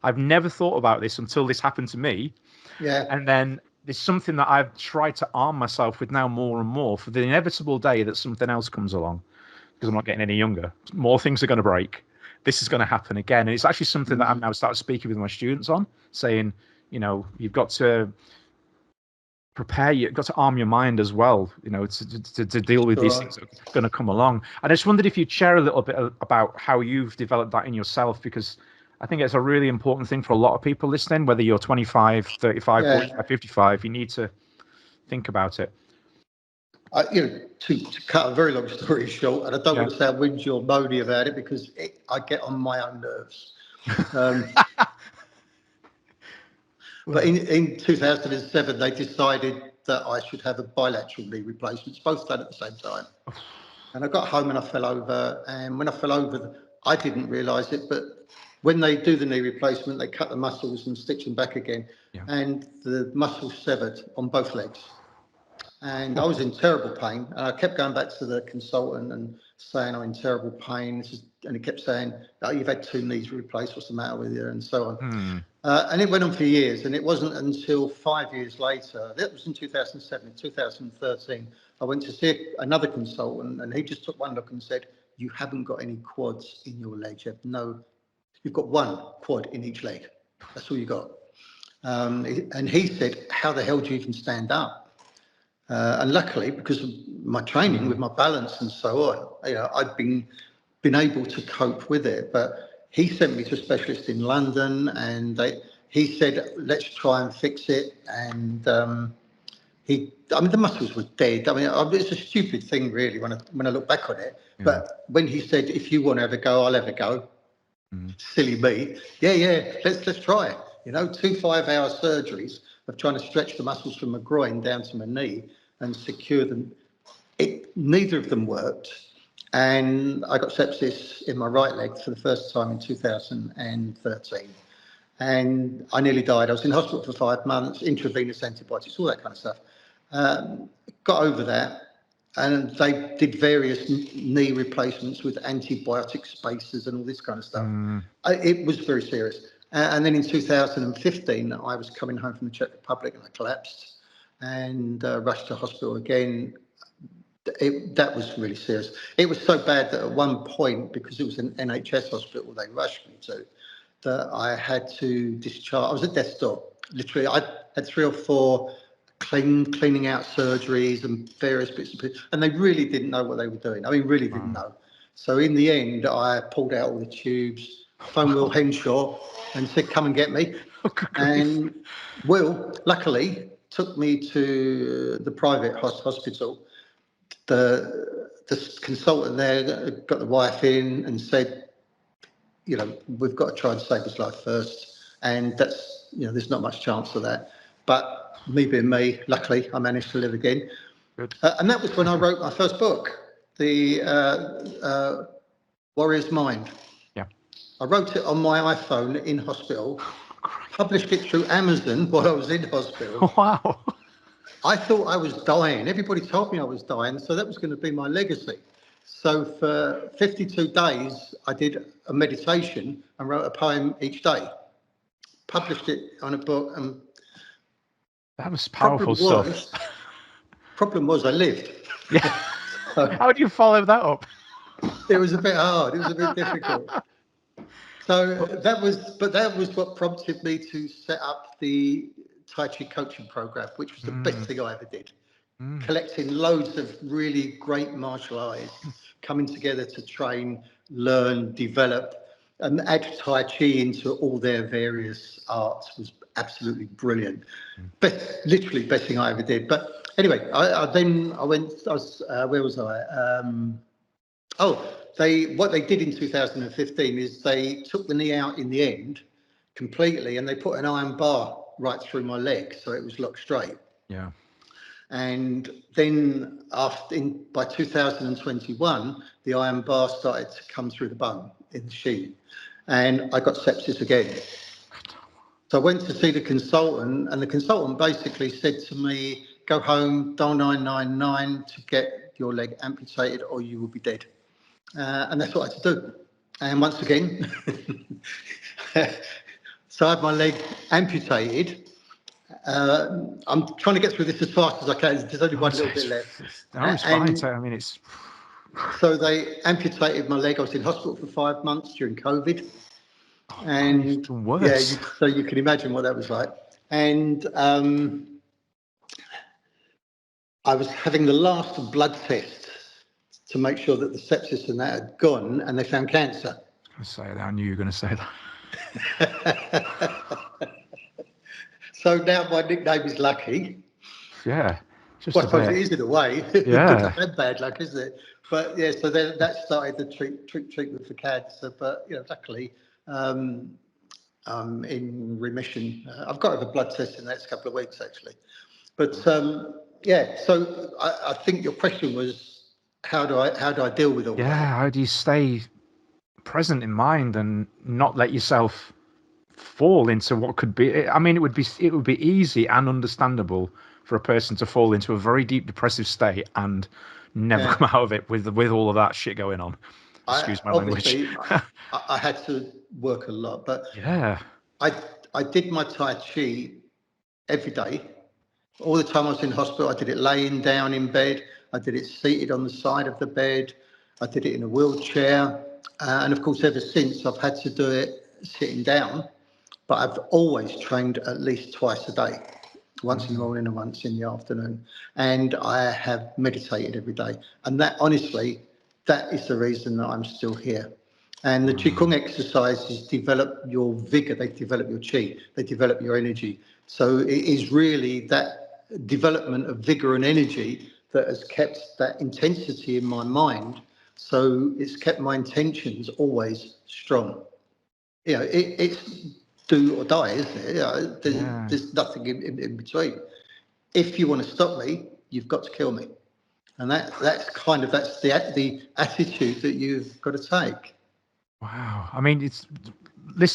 I've never thought about this until this happened to me. Yeah. And then there's something that I've tried to arm myself with now more and more for the inevitable day that something else comes along, because I'm not getting any younger. More things are going to break. This is going to happen again. And it's actually something that I'm now starting speaking with my students on, saying, you've got to prepare, you've got to arm your mind as well, to deal with these things that are going to come along. And I just wondered if you'd share a little bit about how you've developed that in yourself, because I think it's a really important thing for a lot of people listening, whether you're 25, 35, 45, 55, you need to think about it. To cut a very long story short, and I don't want to sound whingy or moany about it, because I get on my own nerves. But in 2007, they decided that I should have a bilateral knee replacements, both done at the same time. And I got home and I fell over. And when I fell over, I didn't realise it, but when they do the knee replacement, they cut the muscles and stitch them back again. Yeah. And the muscles severed on both legs. And I was in terrible pain. And I kept going back to the consultant and saying, I'm in terrible pain. And he kept saying, oh, you've had 2 knees replaced. What's the matter with you? And so on. And it went on for years. And it wasn't until 5 years later, that was in 2007, in 2013, I went to see another consultant, and he just took one look and said, you haven't got any quads in your legs. You've got 1 quad in each leg. That's all you got. And he said, how the hell do you even stand up? And luckily, because of my training with my balance and so on, I've been able to cope with it. But he sent me to a specialist in London, and he said, let's try and fix it. And the muscles were dead. It's a stupid thing, really, when I look back on it. Yeah. But when he said, if you want to have a go, I'll have a go. Silly me. Yeah, let's try it. 2 5-hour surgeries of trying to stretch the muscles from my groin down to my knee and secure them. Neither of them worked. and I got sepsis in my right leg for the first time in 2013. And I nearly died. I was in hospital for 5 months, intravenous antibiotics, all that kind of stuff. Got over that, and they did various knee replacements with antibiotic spacers and all this kind of stuff. It was very serious. And then in 2015, I was coming home from the Czech Republic and I collapsed and rushed to hospital again. That was really serious. It was so bad that at one point, because it was an NHS hospital they rushed me to, that I had to discharge. I was at death's door. Literally, I had 3 or 4 cleaning out surgeries and various bits and pieces, and they really didn't know what they were doing. I mean, really didn't know. So in the end, I pulled out all the tubes, phoned Will Henshaw and said, come and get me. And Will, luckily, took me to the private hospital. The consultant there got the wife in and said, we've got to try and save his life first. And that's, there's not much chance of that. But me being me, luckily, I managed to live again. And that was when I wrote my first book, The Warrior's Mind. Yeah. I wrote it on my iPhone in hospital, published it through Amazon while I was in hospital. Wow. I thought I was dying. Everybody told me I was dying, so that was going to be my legacy. So for 52 days, I did a meditation and wrote a poem each day. Published it on a book, and that was powerful stuff. Problem was I lived. Yeah. How do you follow that up? It was a bit hard. It was a bit difficult. So that was what prompted me to set up the Tai Chi coaching program, which was the best thing I ever did. Collecting loads of really great martial artists coming together to train, learn, develop, and add Tai Chi into all their various arts was absolutely brilliant. Literally best thing I ever did. But anyway, where was I? What they did in 2015 is they took the knee out in the end completely, and they put an iron bar right through my leg, so it was locked straight. Yeah. And then by 2021, the iron bar started to come through the bone in the sheet, and I got sepsis again. So I went to see the consultant, and the consultant basically said to me, go home, dial 999 to get your leg amputated or you will be dead. And that's what I had to do. And once again, so I had my leg amputated. I'm trying to get through this as fast as I can. There's only one little bit left. No, it's fine. So, I mean, it's... So they amputated my leg. I was in hospital for 5 months during COVID. And worse. So you can imagine what that was like. And I was having the last blood test to make sure that the sepsis and that had gone, and they found cancer. I knew you were going to say that. So now my nickname is Lucky. Yeah. Well, I suppose it is in a way. Yeah. I've had bad luck, isn't it? But yeah, so then that started the treatment for cancer. But luckily, I'm in remission. I've got to have a blood test in the next couple of weeks, actually. But so I think your question was, how do I deal with all that? Yeah, how do you stay present in mind and not let yourself fall into what could be? I mean, it would be easy and understandable for a person to fall into a very deep depressive state and never come out of it with all of that shit going on. Excuse my language. I had to work a lot, but yeah, I did my Tai Chi every day. All the time I was in hospital, I did it laying down in bed. I did it seated on the side of the bed. I did it in a wheelchair. And of course, ever since, I've had to do it sitting down. But I've always trained at least twice a day, once in the morning and once in the afternoon. And I have meditated every day. And that, honestly, that is the reason that I'm still here. And the Qigong exercises develop your vigor, they develop your Qi, they develop your energy. So it is really that development of vigor and energy that has kept that intensity in my mind. So it's kept my intentions always strong. It's do or die, isn't it? There's nothing in between. If you want to stop me, you've got to kill me. And that's the attitude that you've got to take. Wow. I mean, it's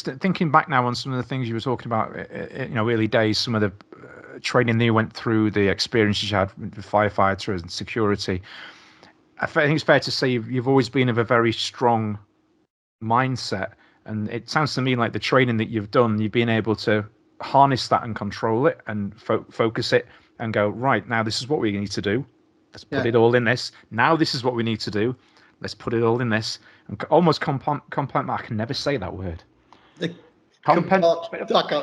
thinking back now on some of the things you were talking about, early days, some of the training that you went through, the experiences you had with firefighters and security. I think it's fair to say you've always been of a very strong mindset. And it sounds to me like the training that you've done, you've been able to harness that and control it and focus it and go, right, now this is what we need to do. Let's put it all in this. Now this is what we need to do. Let's put it all in this. And almost I can never say that word. I can't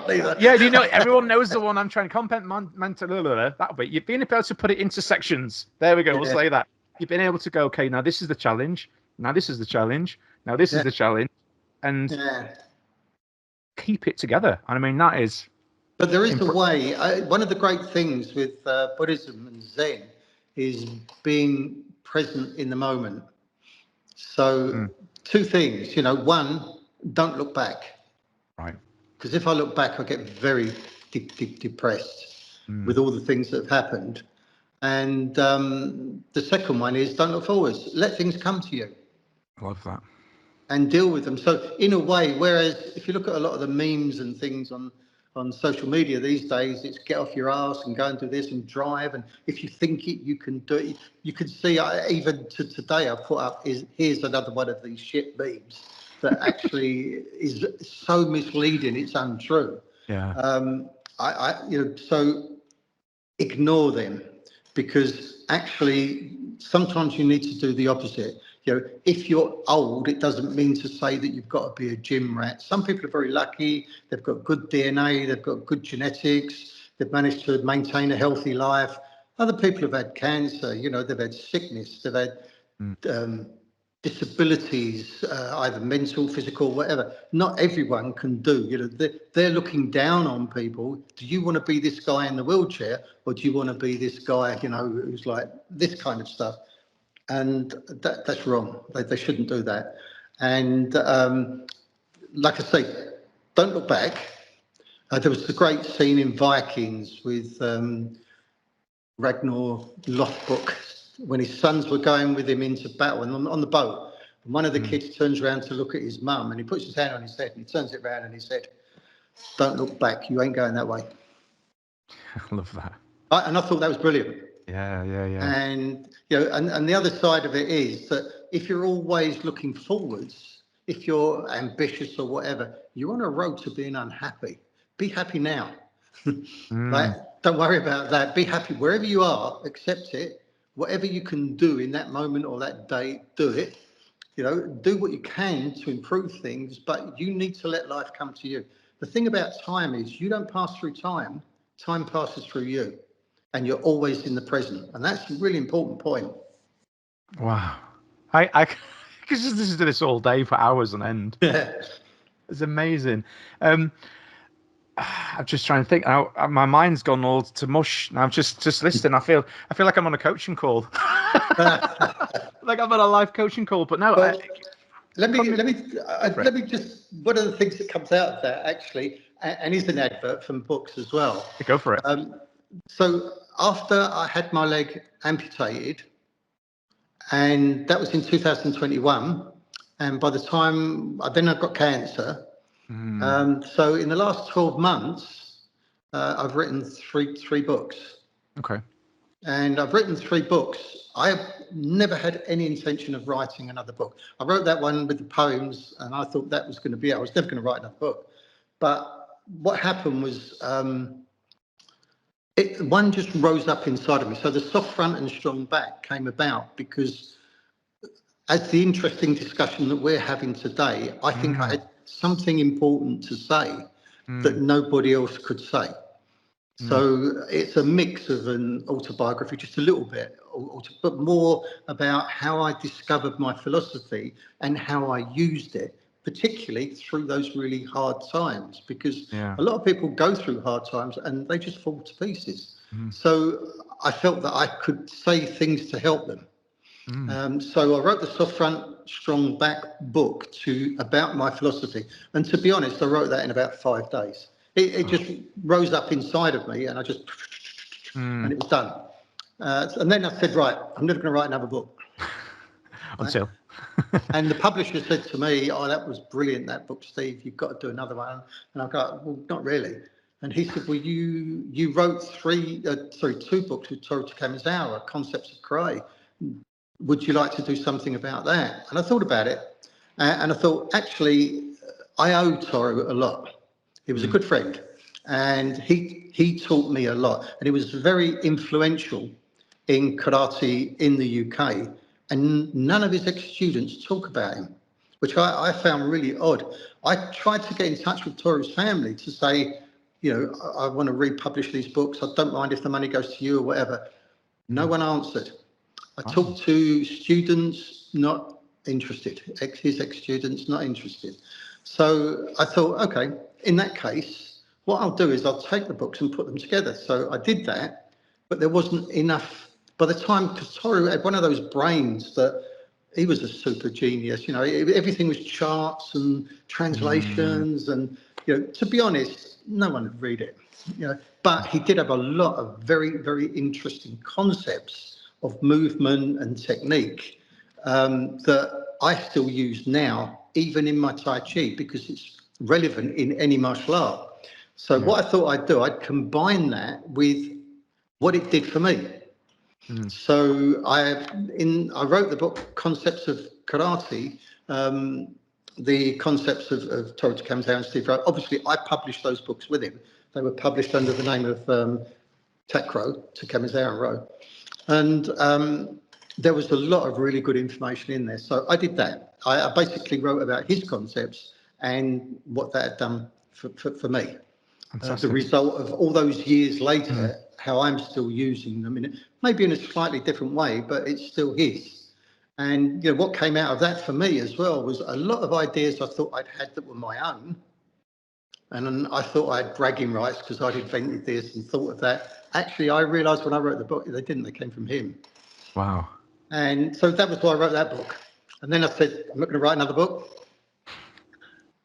either. Yeah, everyone knows the one I'm trying to that bit. You've been able to put it into sections. There we go. Yeah. We'll say that. You've been able to go, okay, now this is the challenge. Now this is the challenge. Now this is the challenge. And keep it together. I mean, that is. But there is a way. One of the great things with Buddhism and Zen is being present in the moment. So two things, one, don't look back. Right. Because if I look back, I get very depressed with all the things that have happened. And the second one is don't look forwards. Let things come to you. I love that. And deal with them. So in a way, whereas if you look at a lot of the memes and things on social media these days, it's get off your ass and go and do this and drive. And if you think it, you can do it. You can see, even to today, I put up, here's another one of these shit memes that actually is so misleading, it's untrue. Yeah. So ignore them, because actually sometimes you need to do the opposite. If you're old, it doesn't mean to say that you've got to be a gym rat. Some people are very lucky. They've got good DNA. They've got good genetics. They've managed to maintain a healthy life. Other people have had cancer. They've had sickness. They've had disabilities, either mental, physical, whatever. Not everyone can do. They're looking down on people. Do you want to be this guy in the wheelchair, or do you want to be this guy, who's like this kind of stuff? And that's wrong. They shouldn't do that. And like I say, don't look back. There was a great scene in Vikings with Ragnar Lothbrok when his sons were going with him into battle and on the boat. And one of the kids turns around to look at his mum, and he puts his hand on his head and he turns it around and he said, "Don't look back. You ain't going that way." I love that. And I thought that was brilliant. Yeah. And and the other side of it is that if you're always looking forwards, if you're ambitious or whatever, you're on a road to being unhappy. Be happy now. Don't worry about that. Be happy wherever you are. Accept it. Whatever you can do in that moment or that day, do it. Do what you can to improve things, but you need to let life come to you. The thing about time is you don't pass through time. Time passes through you. And you're always in the present, and that's a really important point. Wow, I could just listen to this all day for hours on end. Yeah, it's amazing. I'm just trying to think. My mind's gone all to mush. Now I'm just listening. I feel like I'm on a coaching call, like I'm on a live coaching call. But no, let me just. One of the things that comes out of that actually, and is an advert from books as well. Go for it. So after I had my leg amputated, and that was in 2021, and by the time I got cancer. So in the last 12 months, I've written three books. Okay. And I've written 3 books. I've never had any intention of writing another book. I wrote that one with the poems, and I thought that was going to be it. I was never going to write another book. But what happened was one just rose up inside of me. So the soft front and strong back came about because, as the interesting discussion that we're having today, I think I had something important to say that nobody else could say. So it's a mix of an autobiography, just a little bit, but more about how I discovered my philosophy and how I used it, particularly through those really hard times, because a lot of people go through hard times and they just fall to pieces. So I felt that I could say things to help them. So I wrote the Soft Front, Strong Back book about my philosophy. And to be honest, I wrote that in about 5 days. It just rose up inside of me, and I just, and it was done. And then I said, right, I'm never going to write another book. Until. And the publisher said to me, "Oh, that was brilliant, that book, Steve. You've got to do another one." And I go, "Well, not really." And he said, "Well, you wrote two books with Toru Takamizawa, Concepts of Karate. Would you like to do something about that?" And I thought about it, and I thought, actually, I owe Toru a lot. He was a good friend, and he taught me a lot, and he was very influential in karate in the UK. And none of his ex-students talk about him, which I found really odd. I tried to get in touch with Toru's family to say, I want to republish these books. I don't mind if the money goes to you or whatever. No one answered. I talked to students, not interested. His ex-students, not interested. So I thought, okay, in that case, what I'll do is I'll take the books and put them together. So I did that, but there wasn't enough. By the time, because Toru had one of those brains that he was a super genius, everything was charts and translations. And, to be honest, no one would read it, but he did have a lot of very, very interesting concepts of movement and technique that I still use now, even in my Tai Chi, because it's relevant in any martial art. So what I thought I'd do, I'd combine that with what it did for me. So I wrote the book Concepts of Karate, the concepts of Toru Takamizawa and Steve Rowe. Obviously, I published those books with him. They were published under the name of Takro, Takamizawa and Rowe. And there was a lot of really good information in there. So I did that. I basically wrote about his concepts and what that had done for me. The result of all those years later, how I'm still using them, maybe in a slightly different way, but it's still his. And what came out of that for me as well was a lot of ideas I thought I'd had that were my own. And I thought I had bragging rights because I'd invented this and thought of that. Actually, I realised when I wrote the book, they didn't. They came from him. Wow. And so that was why I wrote that book. And then I said, I'm not going to write another book.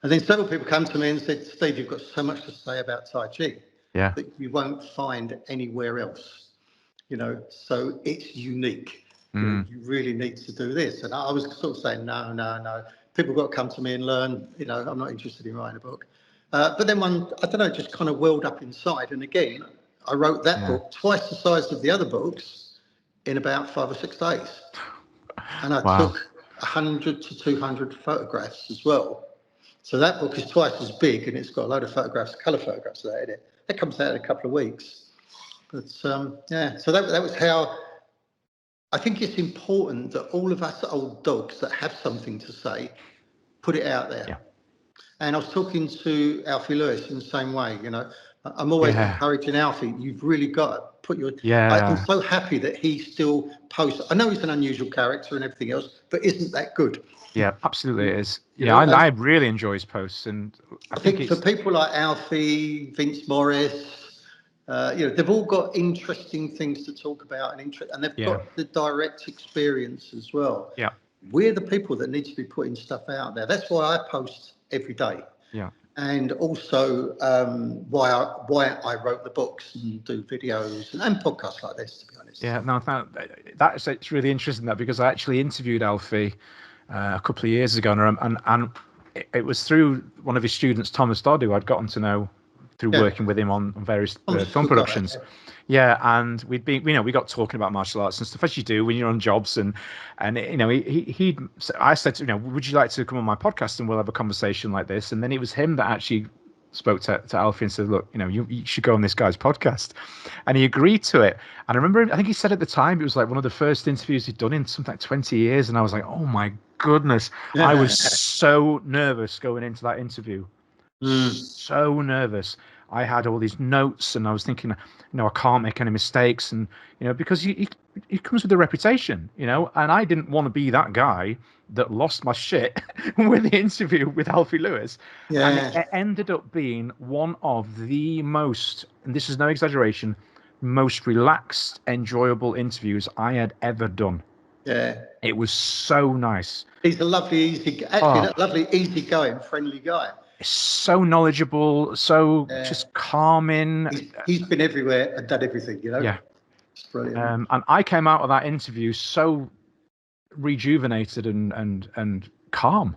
And then several people come to me and said, Steve, you've got so much to say about Tai Chi that you won't find anywhere else. So it's unique. You really need to do this. And I was sort of saying, no. People got to come to me and learn. I'm not interested in writing a book. But then one, I don't know, just kind of welled up inside. And again, I wrote that book twice the size of the other books in about 5 or 6 days. And I took 100 to 200 photographs as well. So that book is twice as big, and it's got a load of photographs, colour photographs of that in it. That comes out in a couple of weeks. But so that was how I think it's important that all of us old dogs that have something to say, put it out there. Yeah. And I was talking to Alfie Lewis in the same way. I'm always encouraging Alfie. You've really got to put your. I'm so happy that he still posts. I know he's an unusual character and everything else, but isn't that good? Yeah, absolutely it is. I really enjoy his posts, and I think for people like Alfie, Vince Morris, they've all got interesting things to talk about, and they've got the direct experience as well. Yeah, we're the people that need to be putting stuff out there. That's why I post every day. Yeah, and also why I wrote the books and do videos and podcasts like this. To be honest. Yeah, no, it's really interesting because I actually interviewed Alfie a couple of years ago, and it was through one of his students, Thomas Dodd, who I'd gotten to know through working with him on various film productions. Yeah, and we got talking about martial arts and stuff, as you do when you're on jobs, and I said, would you like to come on my podcast and we'll have a conversation like this? And then it was him that actually spoke to Alfie and said, look, you should go on this guy's podcast. And he agreed to it. And I remember, I think he said at the time, it was like one of the first interviews he'd done in something like 20 years. And I was like, oh my goodness. Yeah. I was so nervous going into that interview. So nervous. I had all these notes and I was thinking, I can't make any mistakes. And, because he comes with a reputation, and I didn't want to be that guy that lost my shit with the interview with Alfie Lewis. Yeah. And it ended up being one of the most, and this is no exaggeration, most relaxed, enjoyable interviews I had ever done. Yeah. It was so nice. He's a lovely, easygoing, friendly guy. So knowledgeable, so just calming. He's been everywhere and done everything, Yeah. It's brilliant. And I came out of that interview so rejuvenated and calm.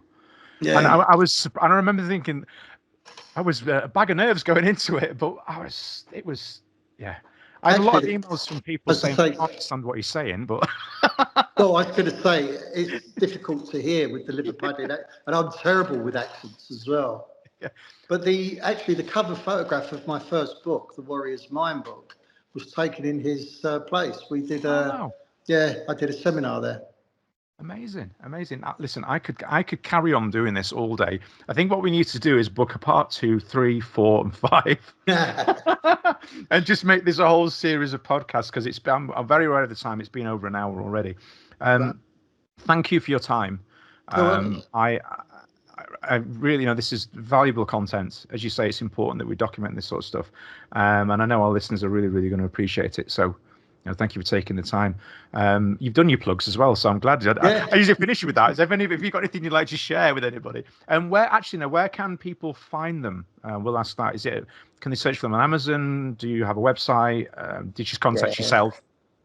Yeah. And I remember thinking, I was a bag of nerves going into it, but yeah. I had a lot of Actually, emails from people as I saying, I say, don't understand what he's saying, but well, I was going to say it's difficult to hear with the Liverpudlian accent, and I'm terrible with accents as well. yeah. But the cover photograph of my first book, the Warrior's Mind book, was taken in his place. We did Wow. I did a seminar there. Amazing. Listen, I could carry on doing this all day. I think what we need to do is book a part 2, 3, 4, and 5, and just make this a whole series of podcasts because I'm very aware of the time. It's been over an hour already. Thank you for your time. I really, this is valuable content. As you say, it's important that we document this sort of stuff, and I know our listeners are really, really going to appreciate it. So. Thank you for taking the time. You've done your plugs as well, so I'm glad. I usually finish with that. Have you got anything you'd like to share with anybody? And where can people find them? We'll ask that. Can they search for them on Amazon? Do you have a website? Did you just contact yourself?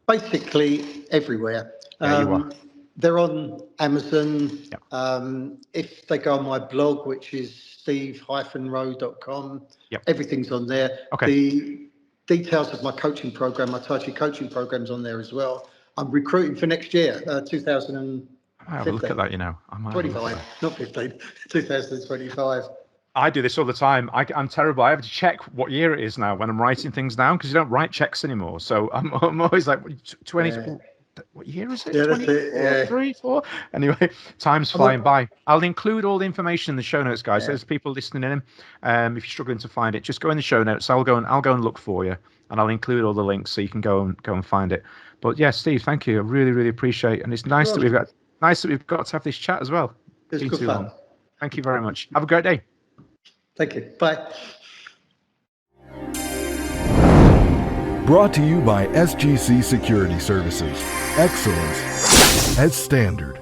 Basically everywhere. You are. They're on Amazon. Yep. If they go on my blog, which is steve-rowe.com, yep. Everything's on there. Okay. The details of my coaching program, my Tai Chi coaching program's on there as well. I'm recruiting for next year, 2015. I have a look at that, I might 25, not 15, 2025. I do this all the time. I'm terrible. I have to check what year it is now when I'm writing things down because you don't write checks anymore. So I'm always like, 20. Yeah. What year is it? Yeah, that's it. Yeah. 3, 4. Anyway, time's flying by. I'll include all the information in the show notes, guys. So there's people listening in. If you're struggling to find it, just go in the show notes. I'll go and look for you, and I'll include all the links so you can go and find it. But yeah, Steve, thank you. I really, really appreciate it, and it's nice that we've got to have this chat as well. It's good fun. Long. Thank you very much. Have a great day. Thank you. Bye. Brought to you by SGC Security Services. Excellence as standard.